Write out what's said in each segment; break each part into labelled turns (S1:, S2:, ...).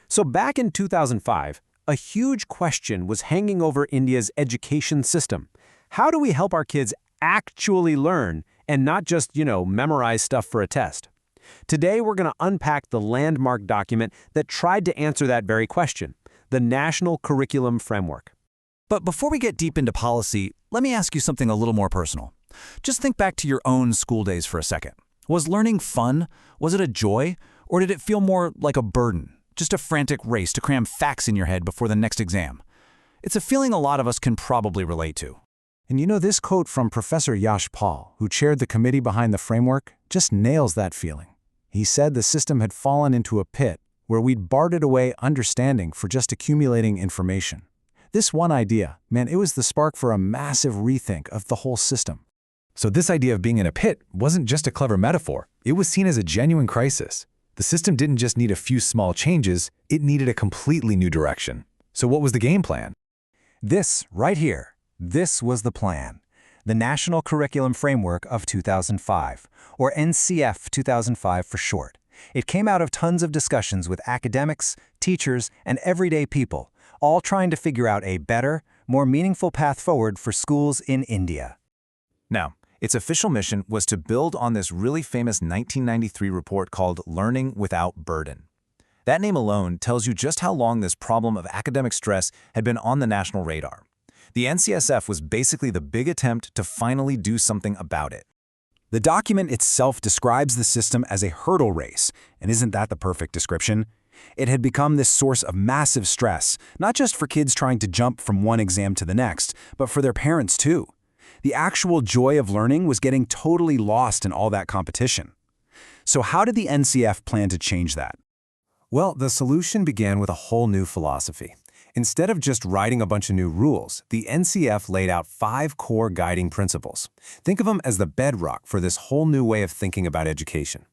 S1: So back in 2005, a huge question was hanging over India's education system. How do we help our kids actually learn and not just, memorize stuff for a test? Today, we're going to unpack the landmark document that tried to answer that very question, the National Curriculum Framework.
S2: But before we get deep into policy, let me ask you something a little more personal. Just think back to your own school days for a second. Was learning fun? Was it a joy? Or did it feel more like a burden? Just a frantic race to cram facts in your head before the next exam? It's a feeling a lot of us can probably relate to.
S3: And this quote from Professor Yash Paul, who chaired the committee behind the framework, just nails that feeling. He said the system had fallen into a pit where we'd bartered away understanding for just accumulating information. This one idea, it was the spark for a massive rethink of the whole system.
S4: So this idea of being in a pit wasn't just a clever metaphor. It was seen as a genuine crisis. The system didn't just need a few small changes, it needed a completely new direction. So what was the game plan?
S5: This, right here, this was the plan. The National Curriculum Framework of 2005, or NCF 2005 for short. It came out of tons of discussions with academics, teachers, and everyday people, all trying to figure out a better, more meaningful path forward for schools in India.
S2: Now, its official mission was to build on this really famous 1993 report called Learning Without Burden. That name alone tells you just how long this problem of academic stress had been on the national radar. The NCSF was basically the big attempt to finally do something about it.
S5: The document itself describes the system as a hurdle race, and isn't that the perfect description? It had become this source of massive stress, not just for kids trying to jump from one exam to the next, but for their parents too. The actual joy of learning was getting totally lost in all that competition. So how did the NCF plan to change that?
S3: Well, the solution began with a whole new philosophy. Instead of just writing a bunch of new rules, the NCF laid out 5 core guiding principles. Think of them as the bedrock for this whole new way of thinking about education.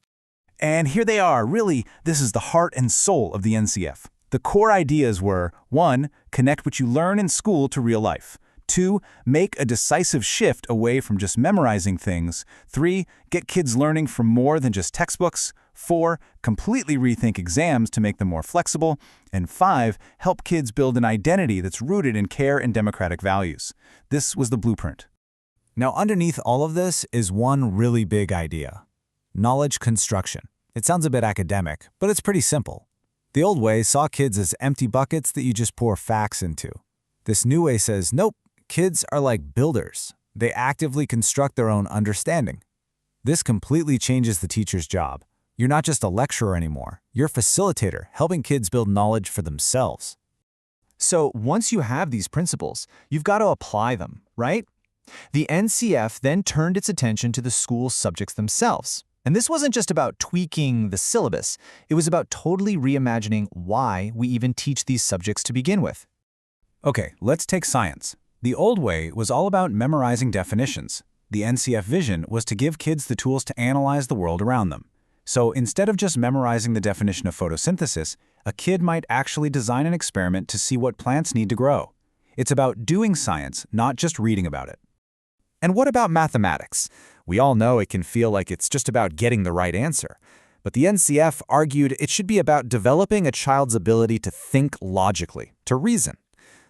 S6: And here they are. Really, this is the heart and soul of the NCF. The core ideas were: 1. Connect what you learn in school to real life. 2. Make a decisive shift away from just memorizing things. 3. Get kids learning from more than just textbooks. 4. Completely rethink exams to make them more flexible. And 5. Help kids build an identity that's rooted in care and democratic values. This was the blueprint.
S2: Now, underneath all of this is one really big idea: knowledge construction. It sounds a bit academic, but it's pretty simple. The old way saw kids as empty buckets that you just pour facts into. This new way says, nope, kids are like builders. They actively construct their own understanding. This completely changes the teacher's job. You're not just a lecturer anymore. You're a facilitator, helping kids build knowledge for themselves.
S7: So once you have these principles, you've got to apply them, right? The NCF then turned its attention to the school subjects themselves. And this wasn't just about tweaking the syllabus. It was about totally reimagining why we even teach these subjects to begin with.
S5: Okay, let's take science. The old way was all about memorizing definitions. The NCF vision was to give kids the tools to analyze the world around them. So instead of just memorizing the definition of photosynthesis, a kid might actually design an experiment to see what plants need to grow. It's about doing science, not just reading about it.
S2: And what about mathematics? We all know it can feel like it's just about getting the right answer. But the NCF argued it should be about developing a child's ability to think logically, to reason.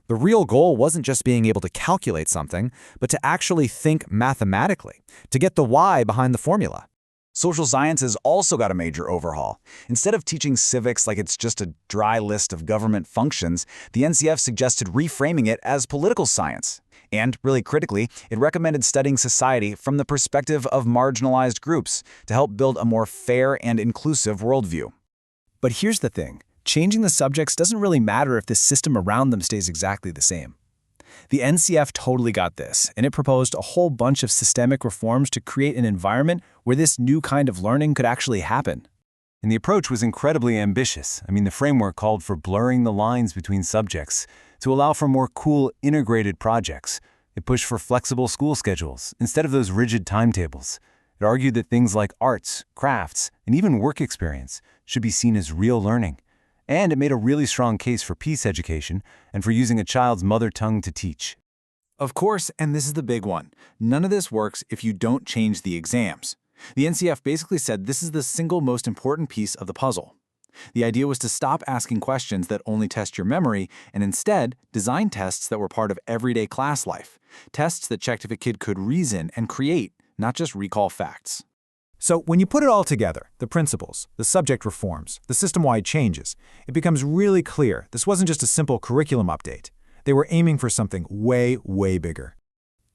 S2: The real goal wasn't just being able to calculate something, but to actually think mathematically, to get the why behind the formula.
S6: Social sciences also got a major overhaul. Instead of teaching civics like it's just a dry list of government functions, the NCF suggested reframing it as political science. And, really critically, it recommended studying society from the perspective of marginalized groups to help build a more fair and inclusive worldview.
S5: But here's the thing. Changing the subjects doesn't really matter if the system around them stays exactly the same. The NCF totally got this, and it proposed a whole bunch of systemic reforms to create an environment where this new kind of learning could actually happen.
S3: And the approach was incredibly ambitious. The framework called for blurring the lines between subjects to allow for more cool, integrated projects. It pushed for flexible school schedules instead of those rigid timetables. It argued that things like arts, crafts, and even work experience should be seen as real learning. And it made a really strong case for peace education and for using a child's mother tongue to teach.
S6: Of course, and this is the big one, none of this works if you don't change the exams. The NCF basically said this is the single most important piece of the puzzle. The idea was to stop asking questions that only test your memory and instead design tests that were part of everyday class life. Tests that checked if a kid could reason and create, not just recall facts.
S5: So when you put it all together, the principles, the subject reforms, the system-wide changes, it becomes really clear this wasn't just a simple curriculum update. They were aiming for something way, way bigger.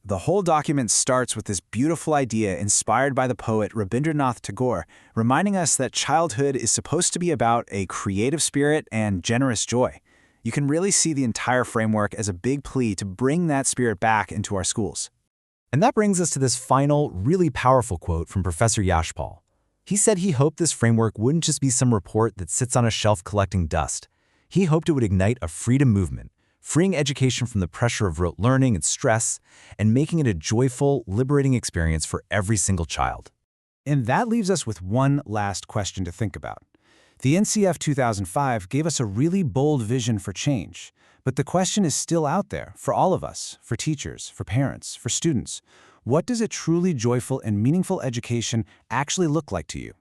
S5: The whole document starts with this beautiful idea inspired by the poet Rabindranath Tagore, reminding us that childhood is supposed to be about a creative spirit and generous joy. You can really see the entire framework as a big plea to bring that spirit back into our schools.
S2: And that brings us to this final, really powerful quote from Professor Yashpal. He said he hoped this framework wouldn't just be some report that sits on a shelf collecting dust. He hoped it would ignite a freedom movement, freeing education from the pressure of rote learning and stress, and making it a joyful, liberating experience for every single child.
S5: And that leaves us with one last question to think about. The NCF 2005 gave us a really bold vision for change, but the question is still out there for all of us, for teachers, for parents, for students. What does a truly joyful and meaningful education actually look like to you?